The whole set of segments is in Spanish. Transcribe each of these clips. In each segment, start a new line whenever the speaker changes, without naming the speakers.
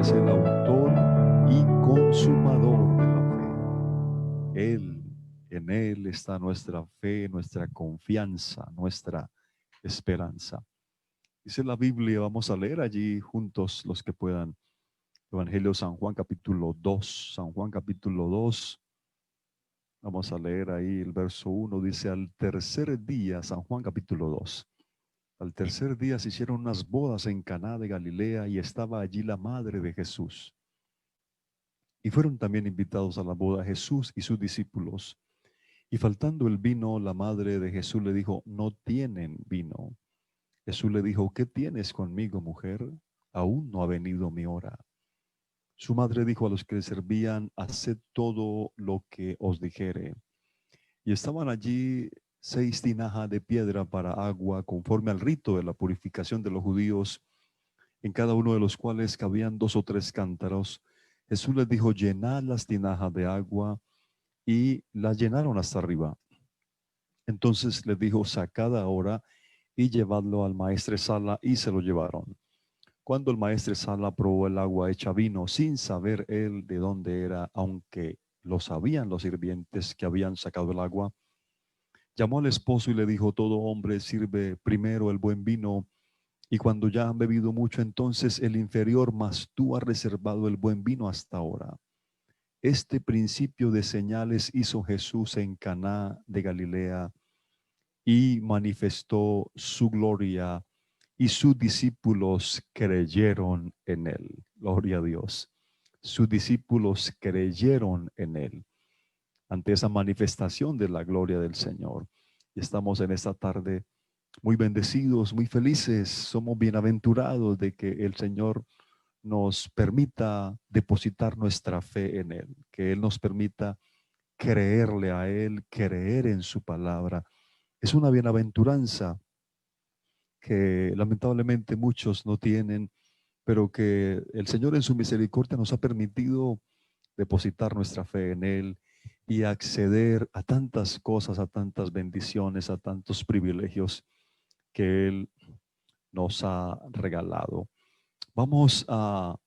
es el autor y consumador de la fe. En Él está nuestra fe, nuestra confianza, nuestra esperanza. Dice la Biblia, vamos a leer allí juntos los que puedan. Evangelio de San Juan capítulo 2, San Juan capítulo 2. Vamos a leer ahí el verso 1, dice, al tercer día, San Juan capítulo 2. Al tercer día se hicieron unas bodas en Caná de Galilea y estaba allí la madre de Jesús. Y fueron también invitados a la boda Jesús y sus discípulos. Y faltando el vino, la madre de Jesús le dijo, no tienen vino. Jesús le dijo, ¿qué tienes conmigo, mujer? Aún no ha venido mi hora. Su madre dijo a los que le servían, haced todo lo que os dijere. Y estaban allí 6 tinajas de piedra para agua, conforme al rito de la purificación de los judíos, en cada uno de los cuales cabían 2 o 3 cántaros. Jesús les dijo, llenad las tinajas de agua, y las llenaron hasta arriba. Entonces les dijo, sacad ahora y llevadlo al maestresala, y se lo llevaron. Cuando el maestresala probó el agua hecha vino, sin saber él de dónde era, aunque lo sabían los sirvientes que habían sacado el agua, llamó al esposo y le dijo, todo hombre sirve primero el buen vino, y cuando ya han bebido mucho, entonces el inferior, mas tú has reservado el buen vino hasta ahora. Este principio de señales hizo Jesús en Caná de Galilea y manifestó su gloria, y sus discípulos creyeron en él. Gloria a Dios. Sus discípulos creyeron en él ante esa manifestación de la gloria del Señor. Y estamos en esta tarde muy bendecidos, muy felices. Somos bienaventurados de que el Señor nos permita depositar nuestra fe en Él, que Él nos permita creerle a Él, creer en su palabra. Es una bienaventuranza que lamentablemente muchos no tienen, pero que el Señor en su misericordia nos ha permitido depositar nuestra fe en Él y acceder a tantas cosas, a tantas bendiciones, a tantos privilegios que Él nos ha regalado. Vamos a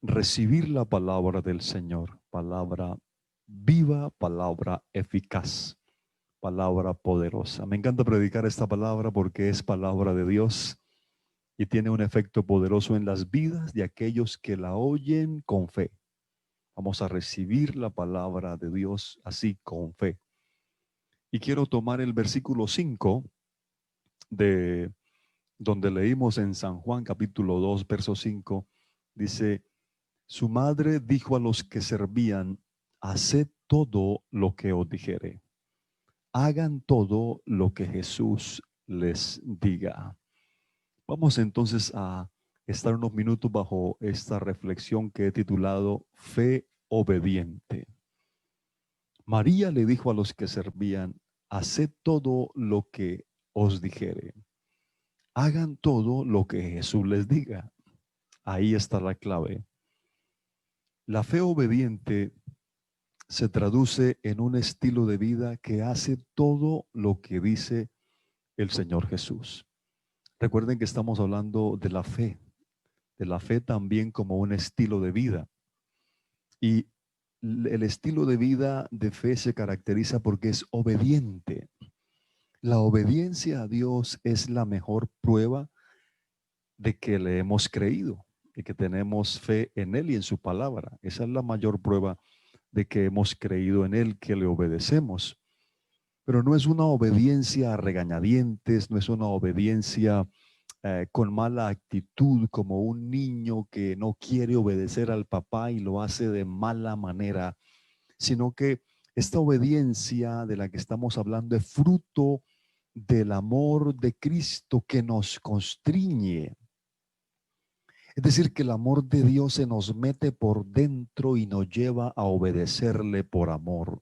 recibir la palabra del Señor, palabra viva, palabra eficaz, palabra poderosa. Me encanta predicar esta palabra porque es palabra de Dios y tiene un efecto poderoso en las vidas de aquellos que la oyen con fe. Vamos a recibir la palabra de Dios así con fe. Y quiero tomar el versículo 5 de donde leímos en San Juan capítulo 2, verso 5. Dice, su madre dijo a los que servían, haced todo lo que os dijere. Hagan todo lo que Jesús les diga. Vamos entonces a estar unos minutos bajo esta reflexión que he titulado Fe obediente. María le dijo a los que servían, haced todo lo que os dijere. Hagan todo lo que Jesús les diga. Ahí está la clave. La fe obediente se traduce en un estilo de vida que hace todo lo que dice el Señor Jesús. Recuerden que estamos hablando de la fe también como un estilo de vida. Y el estilo de vida de fe se caracteriza porque es obediente. La obediencia a Dios es la mejor prueba de que le hemos creído, de que tenemos fe en Él y en su palabra. Esa es la mayor prueba de que hemos creído en Él, que le obedecemos. Pero no es una obediencia a regañadientes, no es una obediencia con mala actitud, como un niño que no quiere obedecer al papá y lo hace de mala manera, sino que esta obediencia de la que estamos hablando es fruto del amor de Cristo que nos constriñe. Es decir, que el amor de Dios se nos mete por dentro y nos lleva a obedecerle por amor.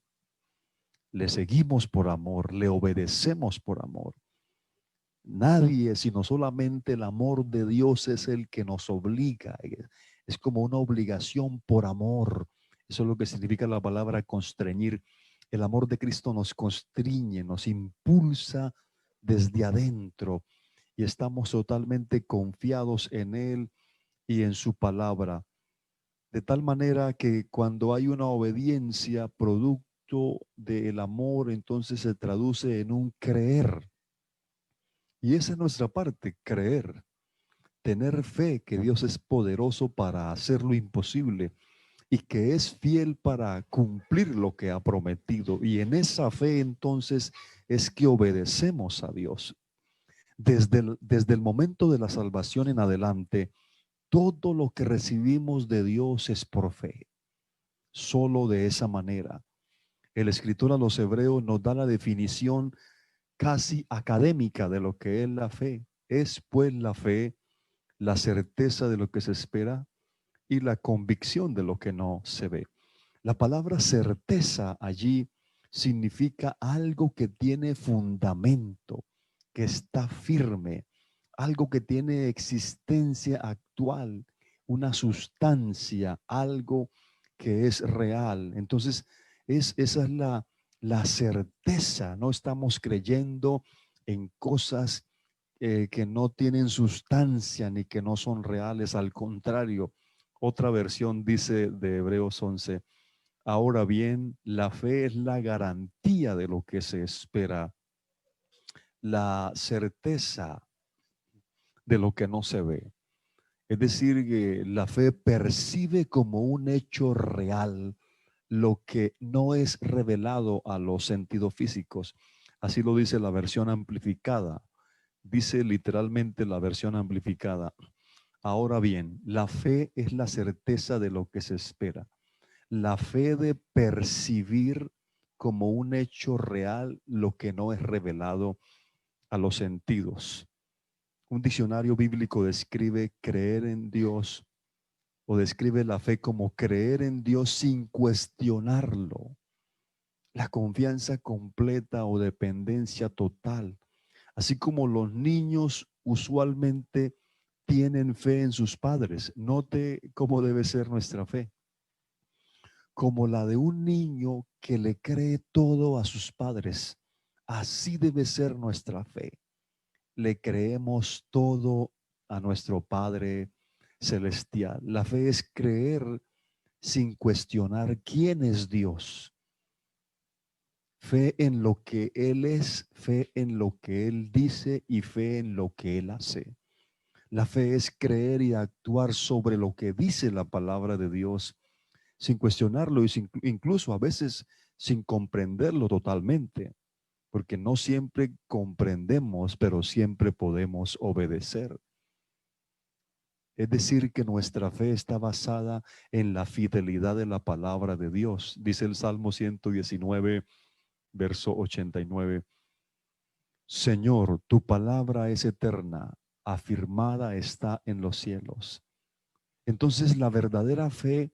Le seguimos por amor, le obedecemos por amor. Nadie, sino solamente el amor de Dios es el que nos obliga. Es como una obligación por amor. Eso es lo que significa la palabra constreñir. El amor de Cristo nos constriñe, nos impulsa desde adentro y estamos totalmente confiados en Él y en su palabra. De tal manera que cuando hay una obediencia producto del amor, entonces se traduce en un creer. Y esa es nuestra parte, creer, tener fe que Dios es poderoso para hacer lo imposible y que es fiel para cumplir lo que ha prometido. Y en esa fe entonces es que obedecemos a Dios. Desde el momento de la salvación en adelante, todo lo que recibimos de Dios es por fe. Solo de esa manera. El escritor a los hebreos nos da la definición casi académica de lo que es la fe. Es pues la fe la certeza de lo que se espera y la convicción de lo que no se ve. La palabra certeza allí significa algo que tiene fundamento, que está firme, algo que tiene existencia actual, una sustancia, algo que es real. Entonces, esa es la certeza. No estamos creyendo en cosas que no tienen sustancia ni que no son reales. Al contrario, otra versión dice de Hebreos 11: ahora bien, la fe es la garantía de lo que se espera, la certeza de lo que no se ve. Es decir, que la fe percibe como un hecho real lo que no es revelado a los sentidos físicos. Así lo dice la versión amplificada. Dice literalmente la versión amplificada: ahora bien, la fe es la certeza de lo que se espera. La fe de percibir como un hecho real lo que no es revelado a los sentidos. Un diccionario bíblico describe creer en Dios o describe la fe como creer en Dios sin cuestionarlo. La confianza completa o dependencia total. Así como los niños usualmente tienen fe en sus padres. Note cómo debe ser nuestra fe. Como la de un niño que le cree todo a sus padres. Así debe ser nuestra fe. Le creemos todo a nuestro Padre celestial. La fe es creer sin cuestionar quién es Dios. Fe en lo que Él es, fe en lo que Él dice y fe en lo que Él hace. La fe es creer y actuar sobre lo que dice la palabra de Dios sin cuestionarlo y incluso a veces sin comprenderlo totalmente, porque no siempre comprendemos, pero siempre podemos obedecer. Es decir, que nuestra fe está basada en la fidelidad de la palabra de Dios. Dice el Salmo 119, verso 89. Señor, tu palabra es eterna, afirmada está en los cielos. Entonces la verdadera fe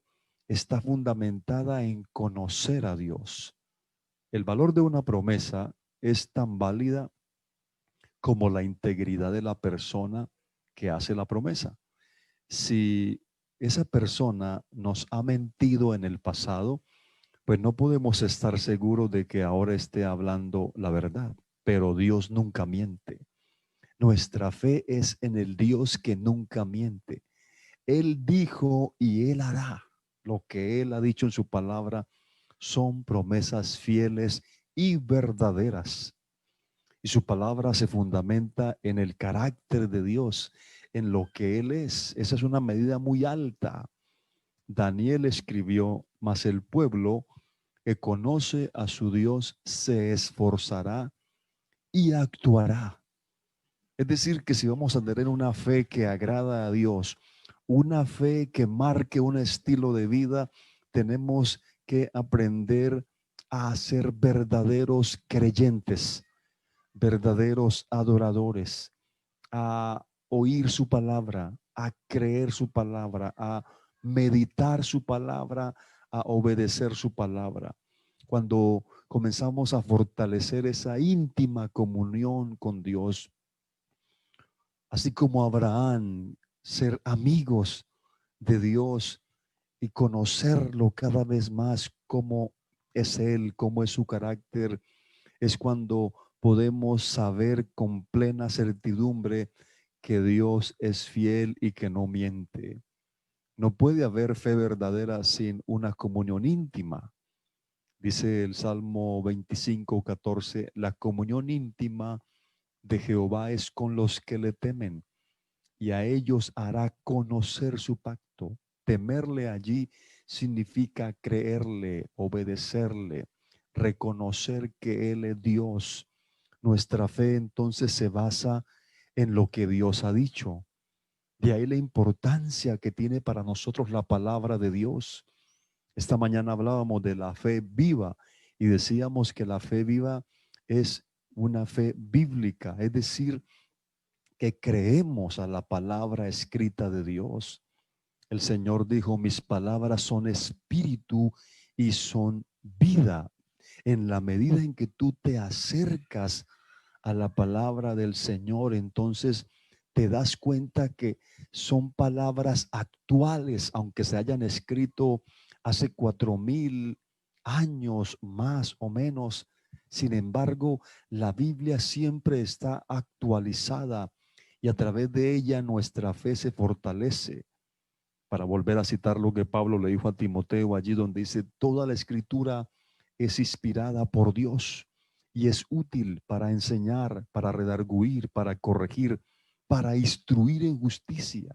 está fundamentada en conocer a Dios. El valor de una promesa es tan válida como la integridad de la persona que hace la promesa. Si esa persona nos ha mentido en el pasado, pues no podemos estar seguros de que ahora esté hablando la verdad. Pero Dios nunca miente. Nuestra fe es en el Dios que nunca miente. Él dijo y Él hará. Lo que Él ha dicho en su palabra son promesas fieles y verdaderas. Y su palabra se fundamenta en el carácter de Dios, en lo que Él es. Esa es una medida muy alta. Daniel escribió: mas el pueblo que conoce a su Dios se esforzará y actuará. Es decir, que si vamos a tener una fe que agrada a Dios, una fe que marque un estilo de vida, tenemos que aprender a ser verdaderos creyentes, verdaderos adoradores, a oír su palabra, a creer su palabra, a meditar su palabra, a obedecer su palabra. Cuando comenzamos a fortalecer esa íntima comunión con Dios, así como Abraham, ser amigos de Dios y conocerlo cada vez más, cómo es Él, cómo es su carácter, es cuando podemos saber con plena certidumbre que Dios es fiel y que no miente. No puede haber fe verdadera sin una comunión íntima. Dice el Salmo 25:14, la comunión íntima de Jehová es con los que le temen, y a ellos hará conocer su pacto. Temerle allí significa creerle, obedecerle, reconocer que Él es Dios. Nuestra fe entonces se basa en lo que Dios ha dicho. De ahí la importancia que tiene para nosotros la palabra de Dios. Esta mañana hablábamos de la fe viva y decíamos que la fe viva es una fe bíblica, es decir, que creemos a la palabra escrita de Dios. El Señor dijo, mis palabras son espíritu y son vida. En la medida en que tú te acercas a la palabra del Señor, entonces te das cuenta que son palabras actuales, aunque se hayan escrito hace 4000 años más o menos. Sin embargo, la Biblia siempre está actualizada y a través de ella nuestra fe se fortalece. Para volver a citar lo que Pablo le dijo a Timoteo allí donde dice, toda la escritura es inspirada por Dios y es útil para enseñar, para redarguir, para corregir, para instruir en justicia,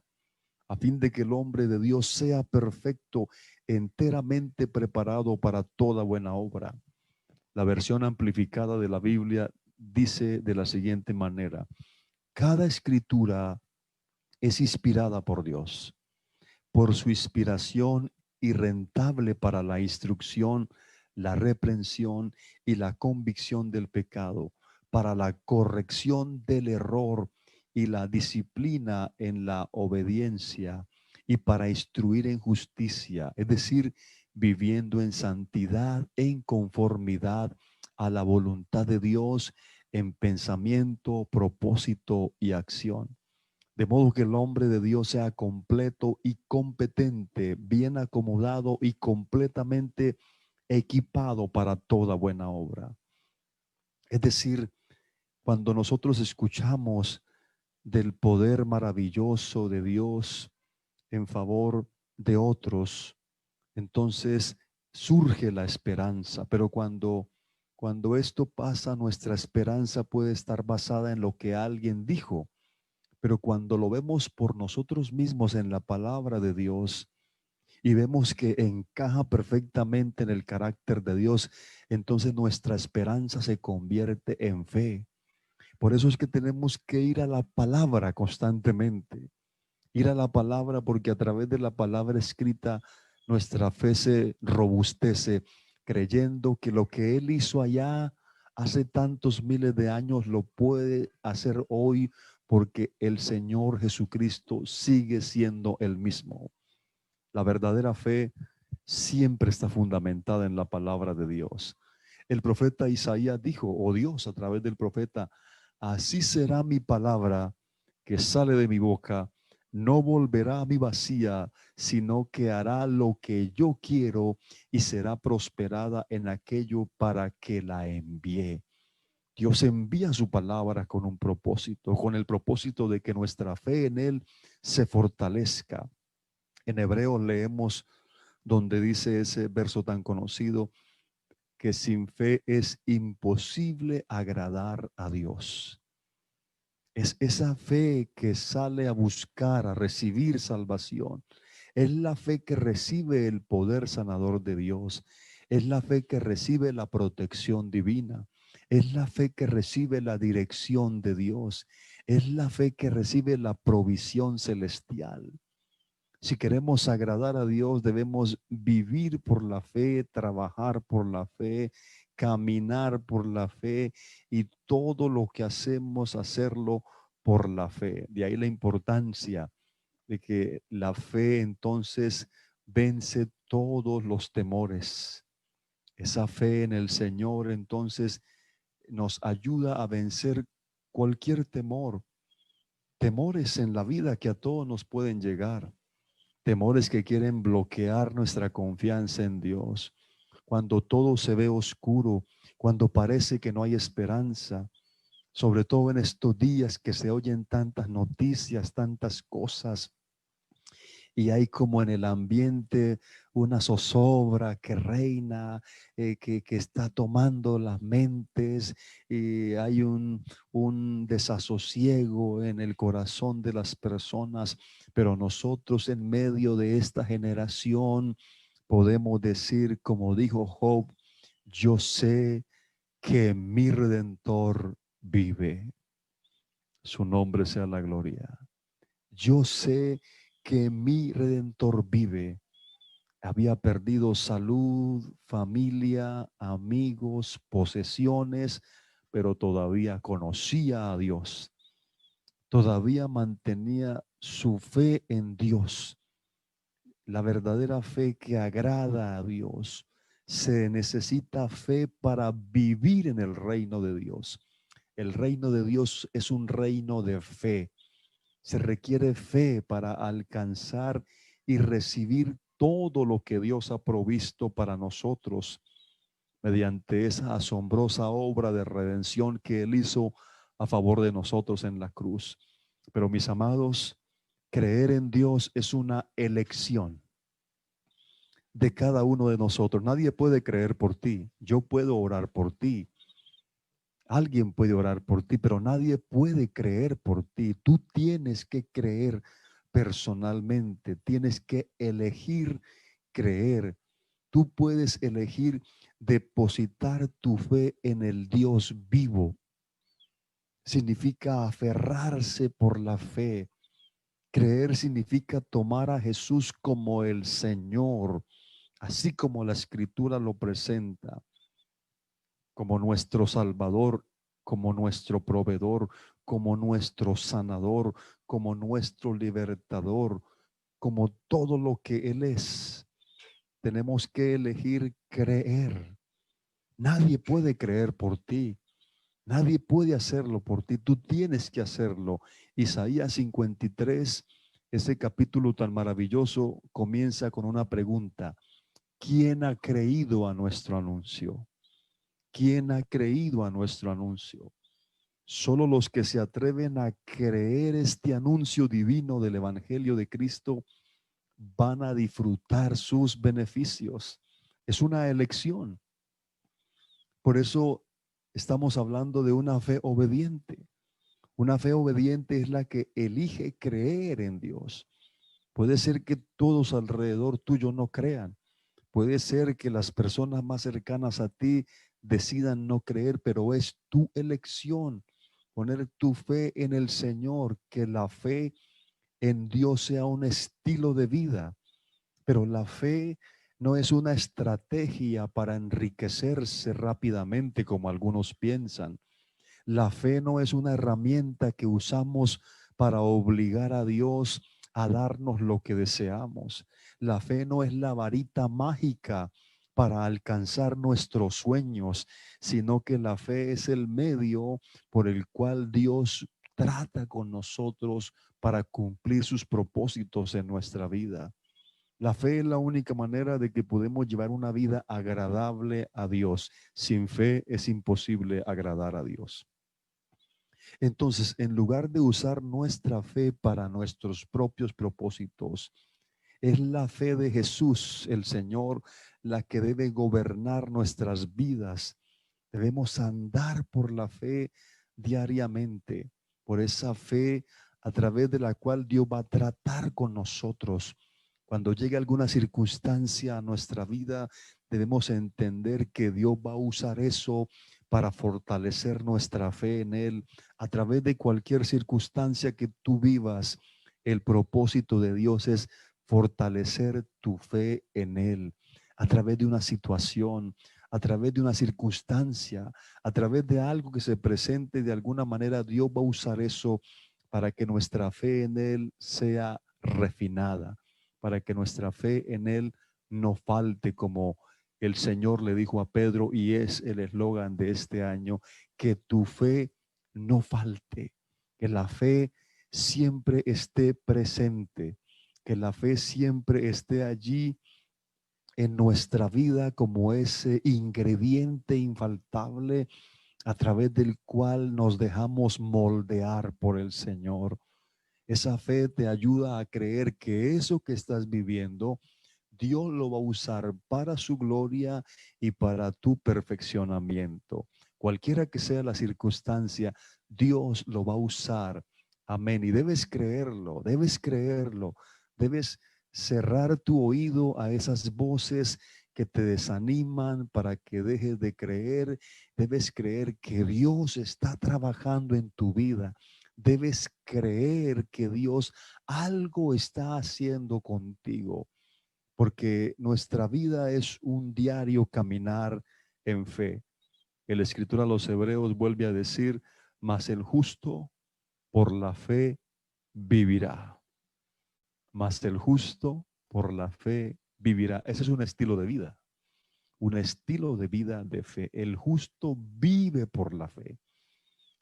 a fin de que el hombre de Dios sea perfecto, enteramente preparado para toda buena obra. La versión amplificada de la Biblia dice de la siguiente manera, cada escritura es inspirada por Dios por su inspiración y rentable para la instrucción, la reprensión y la convicción del pecado, para la corrección del error y la disciplina en la obediencia y para instruir en justicia, es decir, viviendo en santidad, en conformidad a la voluntad de Dios en pensamiento, propósito y acción. De modo que el hombre de Dios sea completo y competente, bien acomodado y completamente equipado para toda buena obra. Es decir, cuando nosotros escuchamos del poder maravilloso de Dios en favor de otros, entonces surge la esperanza. Pero cuando esto pasa, nuestra esperanza puede estar basada en lo que alguien dijo. Pero cuando lo vemos por nosotros mismos en la palabra de Dios y vemos que encaja perfectamente en el carácter de Dios, entonces nuestra esperanza se convierte en fe. Por eso es que tenemos que ir a la palabra constantemente. Ir a la palabra porque a través de la palabra escrita nuestra fe se robustece, creyendo que lo que Él hizo allá hace tantos miles de años lo puede hacer hoy porque el Señor Jesucristo sigue siendo el mismo. La verdadera fe siempre está fundamentada en la palabra de Dios. El profeta Isaías dijo, o Dios a través del profeta, así será mi palabra que sale de mi boca, no volverá a mi vacía, sino que hará lo que yo quiero y será prosperada en aquello para que la envíe. Dios envía su palabra con un propósito, con el propósito de que nuestra fe en Él se fortalezca. En Hebreos leemos donde dice ese verso tan conocido, que sin fe es imposible agradar a Dios. Es esa fe que sale a buscar, a recibir salvación. Es la fe que recibe el poder sanador de Dios. Es la fe que recibe la protección divina. Es la fe que recibe la dirección de Dios. Es la fe que recibe la provisión celestial. Si queremos agradar a Dios, debemos vivir por la fe, trabajar por la fe, caminar por la fe y todo lo que hacemos, hacerlo por la fe. De ahí la importancia de que la fe entonces vence todos los temores. Esa fe en el Señor entonces nos ayuda a vencer cualquier temor, temores en la vida que a todos nos pueden llegar. Temores que quieren bloquear nuestra confianza en Dios. Cuando todo se ve oscuro, cuando parece que no hay esperanza, sobre todo en estos días que se oyen tantas noticias, tantas cosas, y hay como en el ambiente una zozobra que reina, que está tomando las mentes, y hay un desasosiego en el corazón de las personas, pero nosotros en medio de esta generación podemos decir, como dijo Job, yo sé que mi Redentor vive. Su nombre sea la gloria. Yo sé que mi Redentor vive. Había perdido salud, familia, amigos, posesiones, pero todavía conocía a Dios. Todavía mantenía su fe en Dios. La verdadera fe que agrada a Dios. Se necesita fe para vivir en el reino de Dios. El reino de Dios es un reino de fe. Se requiere fe para alcanzar y recibir todo lo que Dios ha provisto para nosotros mediante esa asombrosa obra de redención que Él hizo a favor de nosotros en la cruz. Pero mis amados, creer en Dios es una elección de cada uno de nosotros. Nadie puede creer por ti. Yo puedo orar por ti. Alguien puede orar por ti, pero nadie puede creer por ti. Tú tienes que creer personalmente. Tienes que elegir creer. Tú puedes elegir depositar tu fe en el Dios vivo. Significa aferrarse por la fe. Creer significa tomar a Jesús como el Señor, así como la Escritura lo presenta, como nuestro Salvador, como nuestro proveedor, como nuestro sanador, como nuestro libertador, como todo lo que Él es. Tenemos que elegir creer. Nadie puede creer por ti. Nadie puede hacerlo por ti. Tú tienes que hacerlo. Isaías 53, ese capítulo tan maravilloso, comienza con una pregunta. ¿Quién ha creído a nuestro anuncio? ¿Quién ha creído a nuestro anuncio? Solo los que se atreven a creer este anuncio divino del Evangelio de Cristo van a disfrutar sus beneficios. Es una elección. Por eso estamos hablando de una fe obediente. Una fe obediente es la que elige creer en Dios. Puede ser que todos alrededor tuyo no crean. Puede ser que las personas más cercanas a ti decidan no creer, pero es tu elección poner tu fe en el Señor, que la fe en Dios sea un estilo de vida. Pero la fe no es una estrategia para enriquecerse rápidamente como algunos piensan. La fe no es una herramienta que usamos para obligar a Dios a darnos lo que deseamos. La fe no es la varita mágica para alcanzar nuestros sueños, sino que la fe es el medio por el cual Dios trata con nosotros para cumplir sus propósitos en nuestra vida. La fe es la única manera de que podemos llevar una vida agradable a Dios. Sin fe es imposible agradar a Dios. Entonces, en lugar de usar nuestra fe para nuestros propios propósitos, es la fe de Jesús, el Señor, la que debe gobernar nuestras vidas. Debemos andar por la fe diariamente, por esa fe a través de la cual Dios va a tratar con nosotros. Cuando llegue alguna circunstancia a nuestra vida, debemos entender que Dios va a usar eso para fortalecer nuestra fe en Él. A través de cualquier circunstancia que tú vivas, el propósito de Dios es fortalecer tu fe en Él. A través de una situación, a través de una circunstancia, a través de algo que se presente de alguna manera, Dios va a usar eso para que nuestra fe en Él sea refinada, para que nuestra fe en Él no falte, como el Señor le dijo a Pedro, y es el eslogan de este año, que tu fe no falte, que la fe siempre esté presente, que la fe siempre esté allí en nuestra vida como ese ingrediente infaltable a través del cual nos dejamos moldear por el Señor. Esa fe te ayuda a creer que eso que estás viviendo, Dios lo va a usar para su gloria y para tu perfeccionamiento. Cualquiera que sea la circunstancia, Dios lo va a usar. Amén. Y debes creerlo, debes creerlo. Debes cerrar tu oído a esas voces que te desaniman para que dejes de creer. Debes creer que Dios está trabajando en tu vida. Debes creer que Dios algo está haciendo contigo, porque nuestra vida es un diario caminar en fe. El escritor a los Hebreos vuelve a decir, mas el justo por la fe vivirá. Mas el justo por la fe vivirá. Ese es un estilo de vida, un estilo de vida de fe. El justo vive por la fe.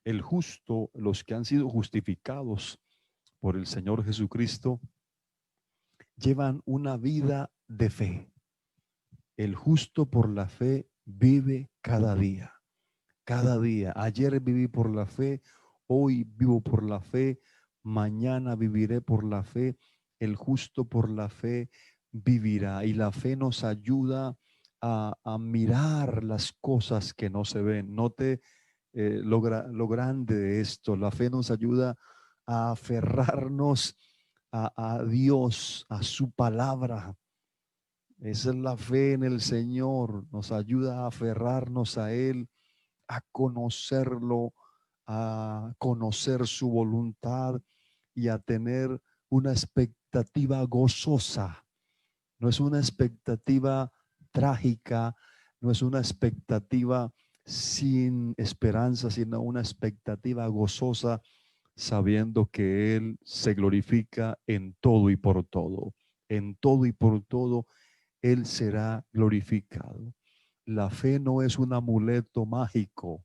El justo, los que han sido justificados por el Señor Jesucristo, llevan una vida de fe. El justo por la fe vive cada día. Cada día. Ayer viví por la fe, hoy vivo por la fe, mañana viviré por la fe. El justo por la fe vivirá. Y la fe nos ayuda a mirar las cosas que no se ven. Note lo grande de esto. La fe nos ayuda a aferrarnos a Dios, a su palabra. Esa es la fe en el Señor. Nos ayuda a aferrarnos a Él, a conocerlo, a conocer su voluntad y a tener una expectativa gozosa. No es una expectativa trágica, no es una expectativa sin esperanza, sino una expectativa gozosa, sabiendo que Él se glorifica en todo y por todo. En todo y por todo, Él será glorificado. La fe no es un amuleto mágico.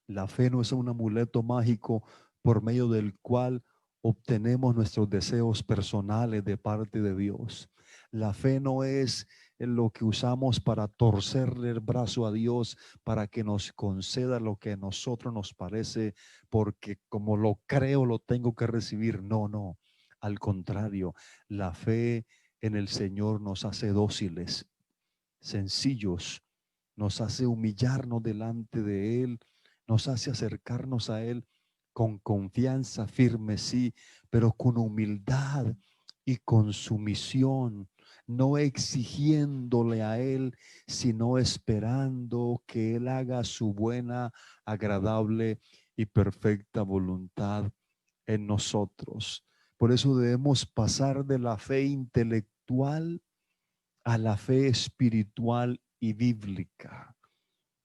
La fe no es un amuleto mágico por medio del cual obtenemos nuestros deseos personales de parte de Dios. La fe no es lo que usamos para torcerle el brazo a Dios para que nos conceda lo que a nosotros nos parece, porque como lo creo lo tengo que recibir. No, no. Al contrario, la fe en el Señor nos hace dóciles, sencillos, nos hace humillarnos delante de Él, nos hace acercarnos a Él con confianza firme, sí, pero con humildad y con sumisión, no exigiéndole a Él, sino esperando que Él haga su buena, agradable y perfecta voluntad en nosotros. Por eso debemos pasar de la fe intelectual a la fe espiritual y bíblica,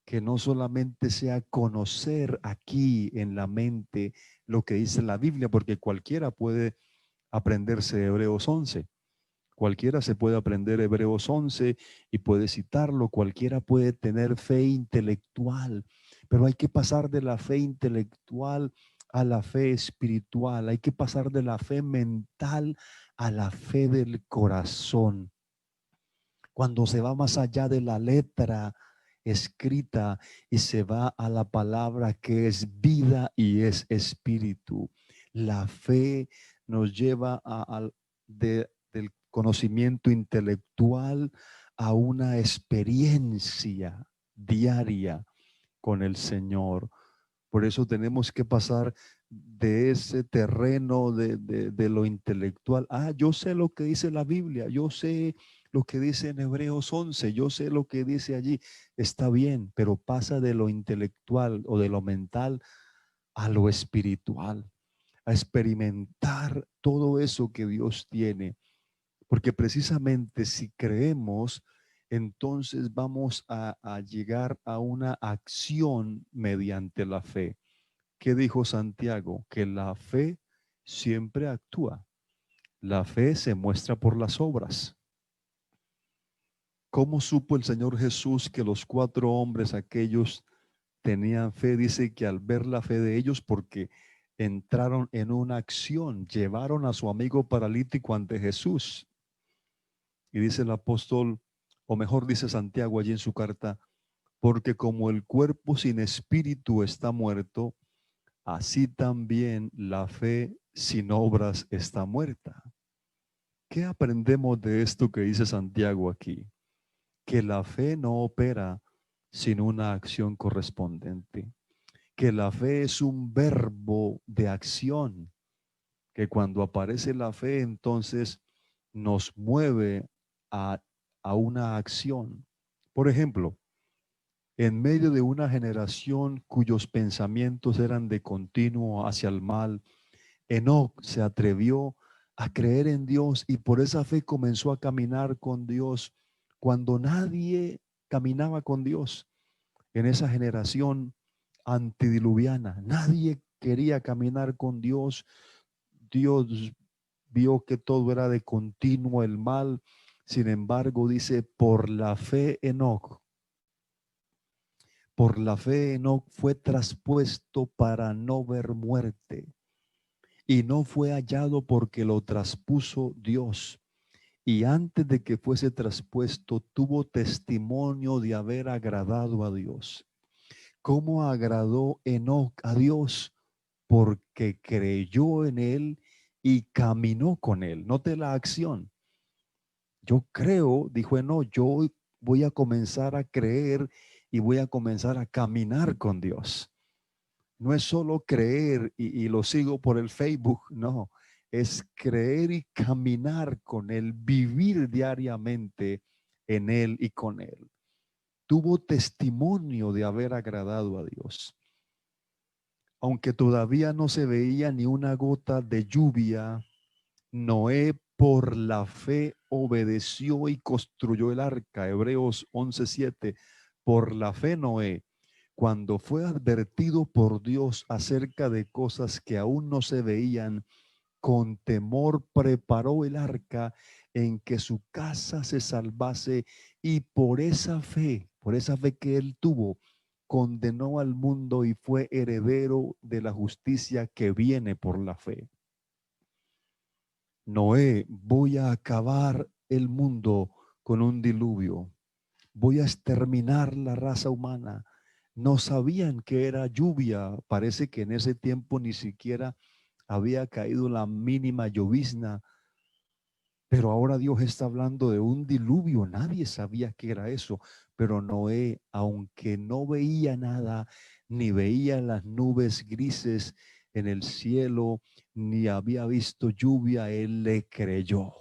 que no solamente sea conocer aquí en la mente lo que dice la Biblia, porque cualquiera puede aprenderse Hebreos 11. Cualquiera se puede aprender Hebreos 11 y puede citarlo. Cualquiera puede tener fe intelectual, pero hay que pasar de la fe intelectual a la fe espiritual. Hay que pasar de la fe mental a la fe del corazón. Cuando se va más allá de la letra escrita y se va a la palabra que es vida y es espíritu. La fe nos lleva del conocimiento intelectual a una experiencia diaria con el Señor. Por eso tenemos que pasar de ese terreno de lo intelectual. Yo sé lo que dice la Biblia, yo sé lo que dice en Hebreos 11, yo sé lo que dice allí. Está bien, pero pasa de lo intelectual o de lo mental a lo espiritual, a experimentar todo eso que Dios tiene. Porque precisamente si creemos, entonces vamos a llegar a una acción mediante la fe. ¿Qué dijo Santiago? Que la fe siempre actúa. La fe se muestra por las obras. ¿Cómo supo el Señor Jesús que los 4 hombres aquellos tenían fe? Dice que al ver la fe de ellos, porque entraron en una acción, llevaron a su amigo paralítico ante Jesús. Y dice el apóstol, o mejor dice Santiago allí en su carta, porque como el cuerpo sin espíritu está muerto, así también la fe sin obras está muerta. ¿Qué aprendemos de esto que dice Santiago aquí? Que la fe no opera sin una acción correspondiente, que la fe es un verbo de acción, que cuando aparece la fe entonces nos mueve a, a una acción. Por ejemplo, en medio de una generación cuyos pensamientos eran de continuo hacia el mal, Enoc se atrevió a creer en Dios y por esa fe comenzó a caminar con Dios cuando nadie caminaba con Dios en esa generación antediluviana. Nadie quería caminar con Dios. Dios vio que todo era de continuo el mal. Sin embargo, dice, por la fe Enoc fue traspuesto para no ver muerte y no fue hallado porque lo traspuso Dios. Y antes de que fuese traspuesto, tuvo testimonio de haber agradado a Dios. ¿Cómo agradó Enoc a Dios? Porque creyó en él y caminó con él. Note la acción. Yo creo, dijo Enoc, yo voy a comenzar a creer y voy a comenzar a caminar con Dios. No es solo creer y lo sigo por el Facebook, no, es creer y caminar con Él, vivir diariamente en Él y con Él. Tuvo testimonio de haber agradado a Dios. Aunque todavía no se veía ni una gota de lluvia, Noé por la fe obedeció y construyó el arca. Hebreos 11:7. Por la fe Noé, cuando fue advertido por Dios acerca de cosas que aún no se veían, con temor preparó el arca en que su casa se salvase y por esa fe que él tuvo, condenó al mundo y fue heredero de la justicia que viene por la fe. Noé, voy a acabar el mundo con un diluvio. Voy a exterminar la raza humana. No sabían que era lluvia. Parece que en ese tiempo ni siquiera había caído la mínima llovizna. Pero ahora Dios está hablando de un diluvio. Nadie sabía que era eso. Pero Noé, aunque no veía nada, ni veía las nubes grises en el cielo, ni había visto lluvia, él le creyó.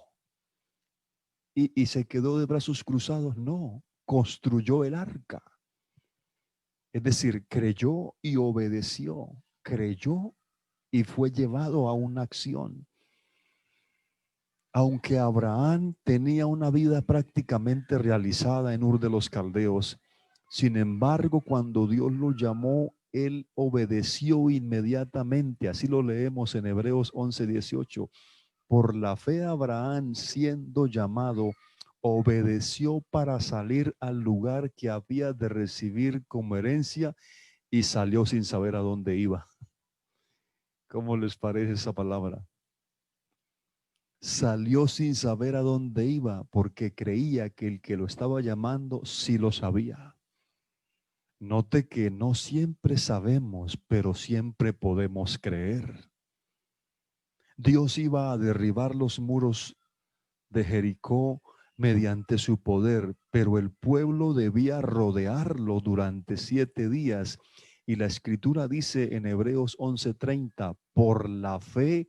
Y se quedó de brazos cruzados. No, construyó el arca. Es decir, creyó y obedeció. Creyó y fue llevado a una acción. Aunque Abraham tenía una vida prácticamente realizada en Ur de los Caldeos, sin embargo, cuando Dios lo llamó, él obedeció inmediatamente. Así lo leemos en Hebreos 11:18. Por la fe Abraham, siendo llamado, obedeció para salir al lugar que había de recibir como herencia y salió sin saber a dónde iba. ¿Cómo les parece esa palabra? Salió sin saber a dónde iba porque creía que el que lo estaba llamando sí lo sabía. Note que no siempre sabemos, pero siempre podemos creer. Dios iba a derribar los muros de Jericó mediante su poder, pero el pueblo debía rodearlo durante 7 días. Y la escritura dice en Hebreos 11:30, por la fe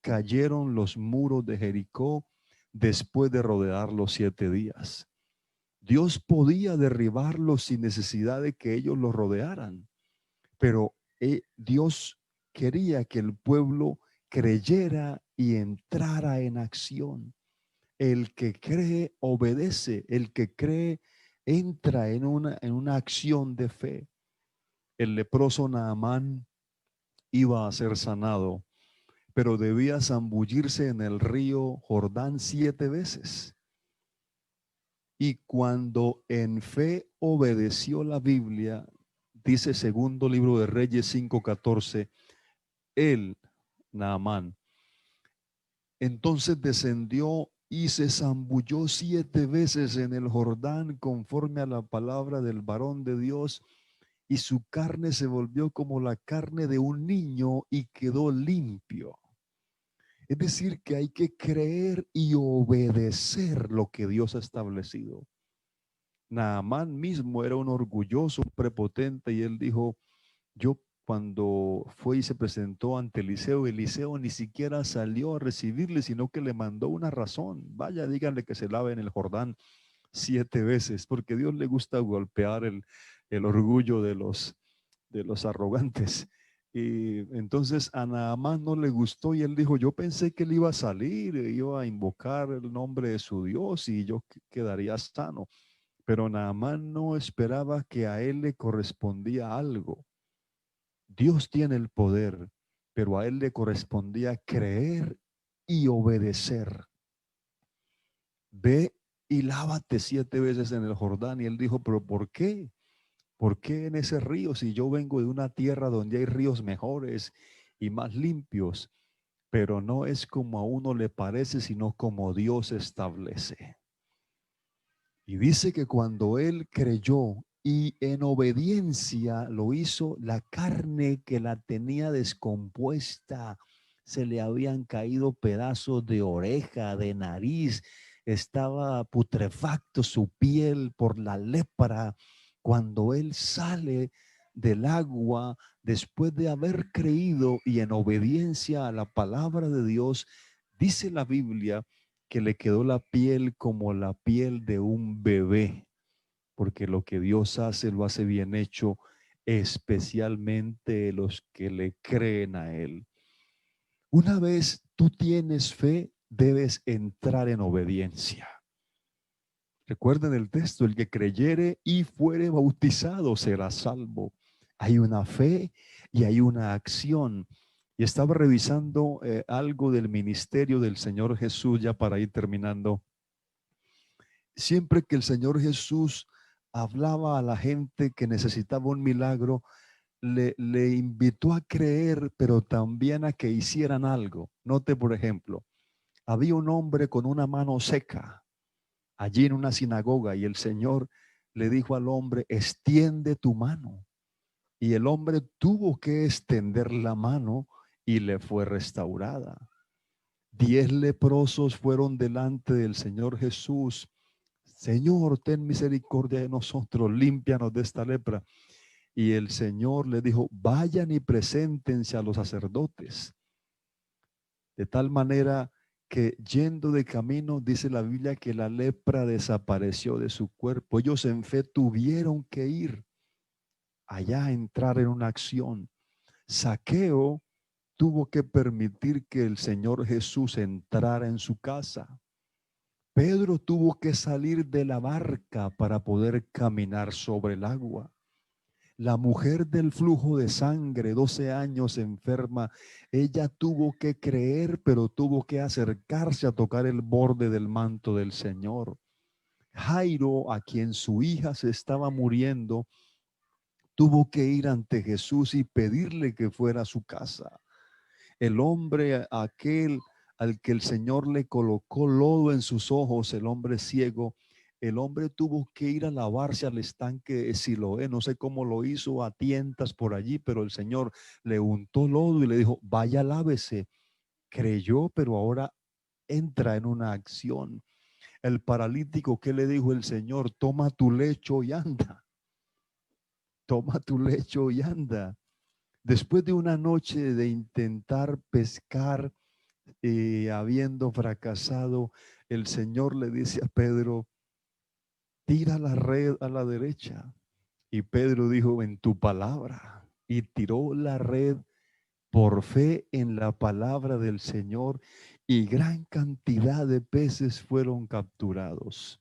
cayeron los muros de Jericó después de rodearlos 7 días. Dios podía derribarlos sin necesidad de que ellos los rodearan, pero Dios quería que el pueblo creyera y entrara en acción. El que cree obedece, el que cree entra en una acción de fe. El leproso Naamán iba a ser sanado, pero debía zambullirse en el río Jordán 7 veces. Y cuando en fe obedeció la Biblia, dice segundo libro de Reyes 5:14, él, Naamán, entonces descendió y se zambulló 7 veces en el Jordán conforme a la palabra del varón de Dios y su carne se volvió como la carne de un niño y quedó limpio. Es decir, que hay que creer y obedecer lo que Dios ha establecido. Naamán mismo era un orgulloso, un prepotente, y él dijo, yo cuando fue y se presentó ante Eliseo, Eliseo ni siquiera salió a recibirle, sino que le mandó una razón. Vaya, díganle que se lave en el Jordán 7 veces, porque a Dios le gusta golpear el orgullo de los arrogantes. Y entonces a Naamán no le gustó y él dijo, yo pensé que él iba a salir, iba a invocar el nombre de su Dios y yo quedaría sano. Pero Naamán no esperaba que a él le correspondía algo. Dios tiene el poder, pero a él le correspondía creer y obedecer. Ve y lávate 7 veces en el Jordán. Y él dijo, pero ¿por qué? ¿Por qué en ese río si yo vengo de una tierra donde hay ríos mejores y más limpios? Pero no es como a uno le parece, sino como Dios establece. Y dice que cuando él creyó y en obediencia lo hizo, la carne que la tenía descompuesta, se le habían caído pedazos de oreja, de nariz, estaba putrefacto su piel por la lepra. Cuando él sale del agua, después de haber creído y en obediencia a la palabra de Dios, dice la Biblia que le quedó la piel como la piel de un bebé, porque lo que Dios hace lo hace bien hecho, especialmente los que le creen a Él. Una vez tú tienes fe, debes entrar en obediencia. Recuerden el texto, el que creyere y fuere bautizado será salvo. Hay una fe y hay una acción. Y estaba revisando algo del ministerio del Señor Jesús, ya para ir terminando. Siempre que el Señor Jesús hablaba a la gente que necesitaba un milagro, le invitó a creer, pero también a que hicieran algo. Note, por ejemplo, había un hombre con una mano seca allí en una sinagoga y el Señor le dijo al hombre, extiende tu mano. Y el hombre tuvo que extender la mano y le fue restaurada. 10 leprosos fueron delante del Señor Jesús. Señor, ten misericordia de nosotros, límpianos de esta lepra. Y el Señor le dijo, vayan y preséntense a los sacerdotes. De tal manera que yendo de camino, dice la Biblia, que la lepra desapareció de su cuerpo. Ellos en fe tuvieron que ir allá a entrar en una acción. Zaqueo tuvo que permitir que el Señor Jesús entrara en su casa. Pedro tuvo que salir de la barca para poder caminar sobre el agua. La mujer del flujo de sangre, 12 años enferma, ella tuvo que creer, pero tuvo que acercarse a tocar el borde del manto del Señor. Jairo, a quien su hija se estaba muriendo, tuvo que ir ante Jesús y pedirle que fuera a su casa. El hombre aquel al que el Señor le colocó lodo en sus ojos, el hombre ciego, el hombre tuvo que ir a lavarse al estanque de Siloé. No sé cómo lo hizo a tientas por allí, pero el Señor le untó lodo y le dijo, vaya, lávese. Creyó, pero ahora entra en una acción. El paralítico, ¿qué le dijo el Señor? Toma tu lecho y anda. Toma tu lecho y anda. Después de una noche de intentar pescar, habiendo fracasado, el Señor le dice a Pedro, tira la red a la derecha. Y Pedro dijo, en tu palabra. Y tiró la red por fe en la palabra del Señor y gran cantidad de peces fueron capturados.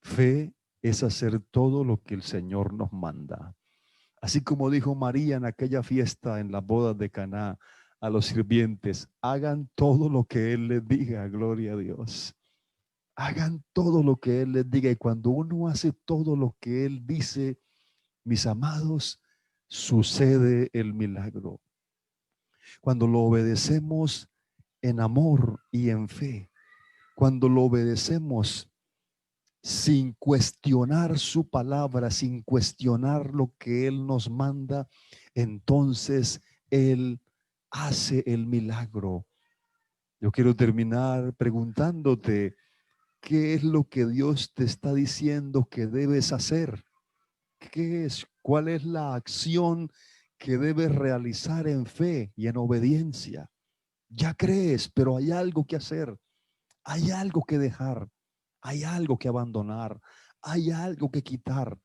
Fe es hacer todo lo que el Señor nos manda. Así como dijo María en aquella fiesta en las bodas de Caná a los sirvientes, hagan todo lo que Él les diga, gloria a Dios. Hagan todo lo que Él les diga. Y cuando uno hace todo lo que Él dice, mis amados, sucede el milagro. Cuando lo obedecemos en amor y en fe, cuando lo obedecemos sin cuestionar su palabra, sin cuestionar lo que Él nos manda, entonces Él hace el milagro. Yo quiero terminar preguntándote, ¿qué es lo que Dios te está diciendo que debes hacer? ¿Qué es? ¿Cuál es la acción que debes realizar en fe y en obediencia? Ya crees, pero hay algo que hacer, hay algo que dejar, hay algo que abandonar, hay algo que quitar,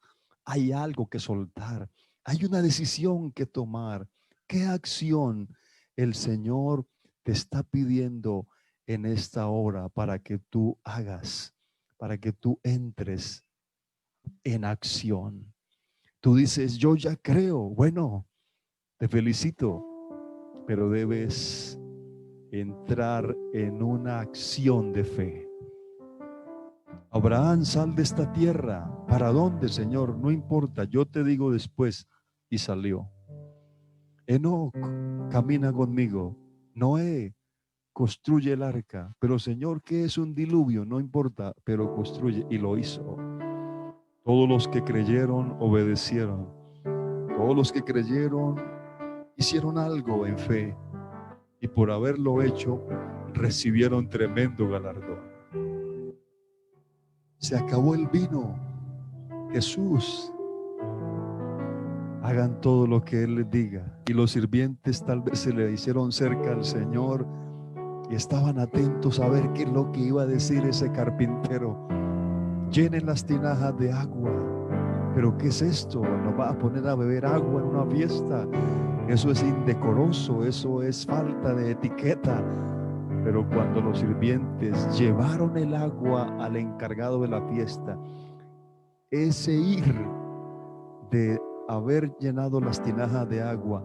hay algo que soltar, hay una decisión que tomar. ¿Qué acción el Señor te está pidiendo en esta hora para que tú hagas, para que tú entres en acción? Tú dices, yo ya creo. Bueno, te felicito, pero debes entrar en una acción de fe. Abraham, sal de esta tierra. ¿Para dónde, Señor? No importa, yo te digo después. Y salió. Enoc, camina conmigo. Noé, construye el arca. Pero Señor, ¿qué es un diluvio? No importa, pero construye. Y lo hizo. Todos los que creyeron obedecieron. Todos los que creyeron hicieron algo en fe. Y por haberlo hecho, recibieron tremendo galardón. Se acabó el vino. Jesús, hagan todo lo que Él les diga. Y los sirvientes tal vez se le hicieron cerca al Señor y estaban atentos a ver qué es lo que iba a decir ese carpintero. Llenen las tinajas de agua. ¿Pero qué es esto? ¿Nos va a poner a beber agua en una fiesta? Eso es indecoroso, eso es falta de etiqueta. Pero cuando los sirvientes llevaron el agua al encargado de la fiesta, ese ir de haber llenado las tinajas de agua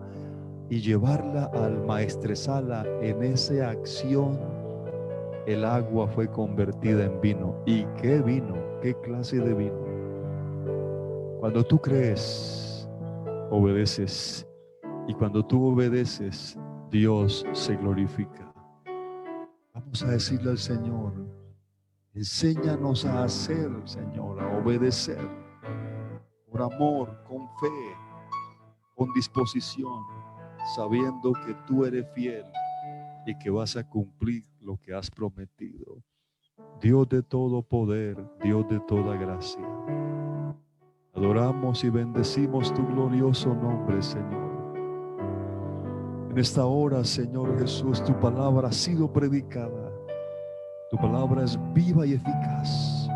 y llevarla al maestresala, en esa acción el agua fue convertida en vino. ¿Y qué vino? ¿Qué clase de vino? Cuando tú crees, obedeces. Y cuando tú obedeces, Dios se glorifica. Vamos a decirle al Señor, enséñanos a hacer, Señor, a obedecer, por amor, con fe, con disposición, sabiendo que tú eres fiel y que vas a cumplir lo que has prometido. Dios de todo poder, Dios de toda gracia, adoramos y bendecimos tu glorioso nombre, Señor. En esta hora, Señor Jesús, tu palabra ha sido predicada. Tu palabra es viva y eficaz.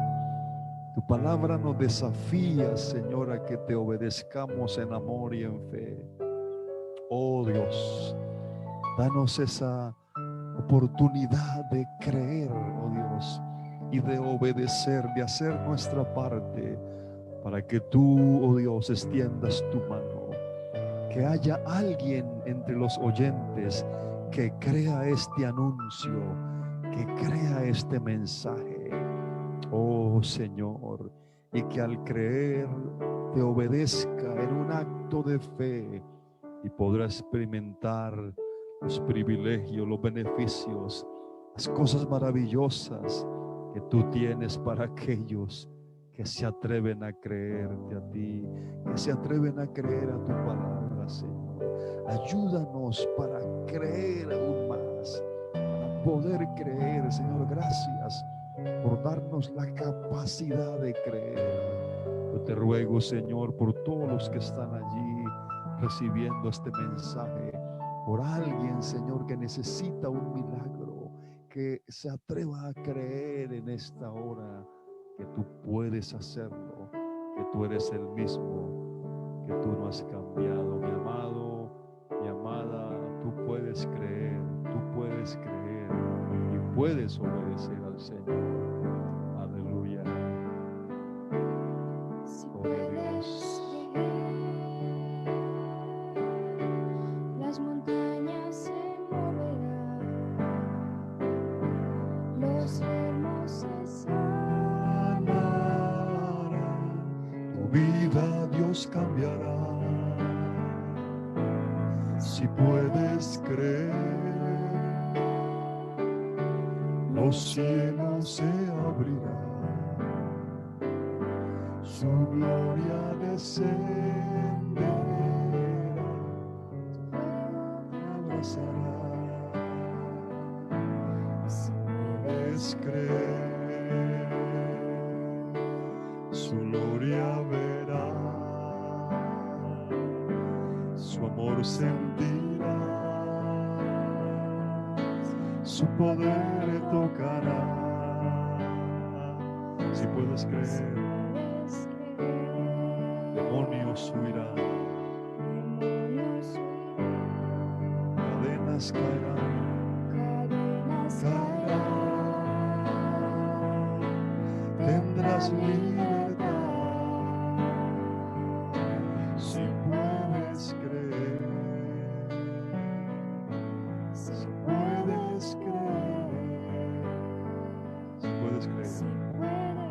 Tu palabra nos desafía, Señor, a que te obedezcamos en amor y en fe. Oh Dios, danos esa oportunidad de creer, oh Dios, y de obedecer, de hacer nuestra parte, para que tú, oh Dios, extiendas tu mano. Que haya alguien entre los oyentes que crea este anuncio, que crea este mensaje, oh Señor, y que al creer te obedezca en un acto de fe y podrá experimentar los privilegios, los beneficios, las cosas maravillosas que tú tienes para aquellos que se atreven a creerte a ti, que se atreven a creer a tu palabra, Señor. Ayúdanos para creer aún más, para poder creer, Señor. Gracias por darnos la capacidad de creer. Yo te ruego, Señor, por todos los que están allí recibiendo este mensaje, por alguien, Señor, que necesita un milagro, que se atreva a creer en esta hora que tú puedes hacerlo, que tú eres el mismo, que tú no has cambiado. Mi amado, mi amada, tú puedes creer y puedes obedecer al Señor. Aleluya. Gloria a Dios.
Las montañas se moverán, los enfermos se sanarán,
tu vida Dios cambiará. Si puedes creer, los cielos se abrirán. su gloria descenderá, te abrazará.
Si
Puedes creer, su gloria verá, su amor sentirá, su poder tocará. Si puedes creer,
puedes creer,
demonios huirán,
demonios huirán,
cadenas caerán,
cadenas
caerán, tendrás libertad. Si puedes creer,
Si
si
puedes
puedes creer,
creer,
si puedes
si
creer,
puedes